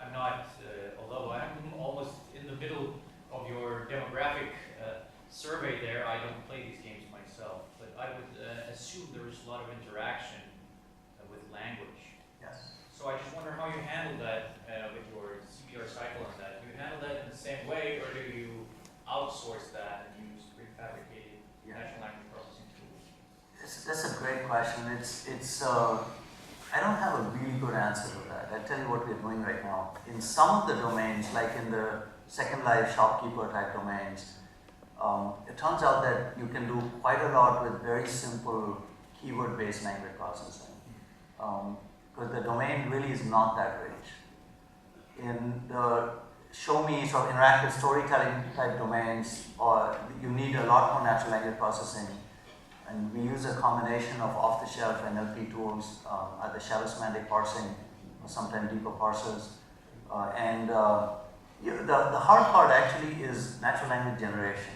I'm not, although I'm almost in the middle of your demographic survey there, I don't play these games myself, but I would assume there is a lot of interaction with language. Yes. So I just wonder how you handle that with your CBR cycle on that. Do you handle that in the same way, or do you outsource that and use prefabricated natural language processing tools? That's a great question. I don't have a really good answer to that. I'll tell you what we're doing right now. In some of the domains, like in the Second Life shopkeeper type domains, it turns out that you can do quite a lot with very simple keyword-based language processing. Because the domain really is not that rich. In the show me sort of interactive storytelling type domains, or you need a lot more natural language processing. And we use a combination of off-the-shelf NLP tools, either shallow semantic parsing or sometimes deeper parsers. The hard part actually is natural language generation,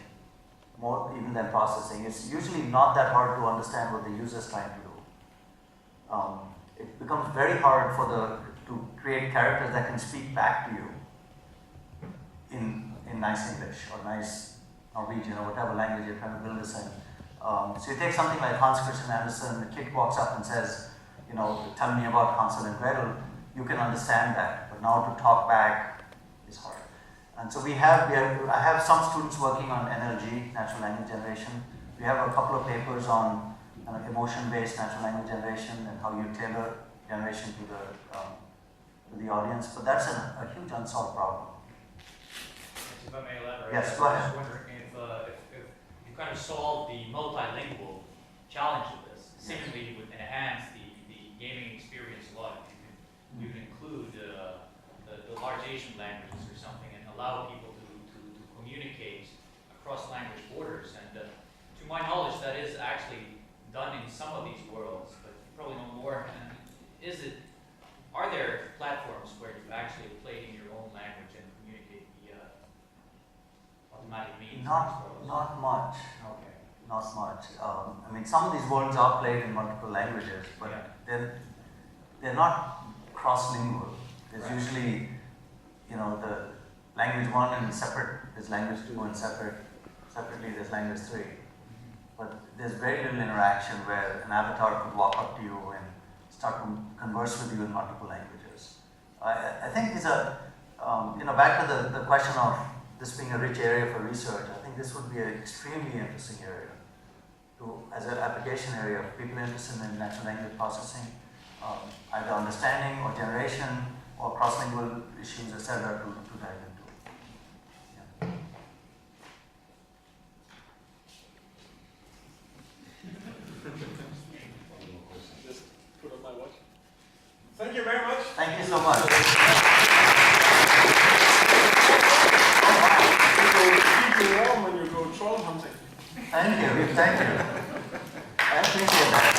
more even than processing. It's usually not that hard to understand what the user is trying to do. It becomes very hard to create characters that can speak back to you in nice English or nice Norwegian or whatever language you're trying to build this in. So you take something like Hans Christian Andersen, the kid walks up and says, tell me about Hansel and Gretel, you can understand that, but now to talk back is hard. And so I have some students working on NLG, natural language generation. We have a couple of papers on emotion-based natural language generation and how you tailor generation to the audience, but that's a huge unsolved problem. If I may elaborate, yes, go ahead. I was wondering if you kind of solve the multilingual challenge of this, seemingly you would enhance the gaming experience a lot. You can include the large Asian languages or something and allow people to communicate across language borders. And to my knowledge, that is actually done in some of these worlds, but you probably know more. And are there platforms where you actually play in your own language and communicate via automatic means? Not much. Okay. Not much. I mean, some of these worlds are played in multiple languages, but they're not cross-lingual. There's usually, the language 1 and separate, there's language 2 and separately there's language 3. But there's very little interaction where an avatar could walk up to you and start to converse with you in multiple languages. I think these are, back to the question of this being a rich area for research, I think this would be an extremely interesting area as an application area for people interested in natural language processing, either understanding or generation or cross-lingual issues, etc., to dive into. Yeah. Just put on my watch. Thank you very much. Thank you so much. Keep you warm when you go troll hunting. Thank you. I appreciate that.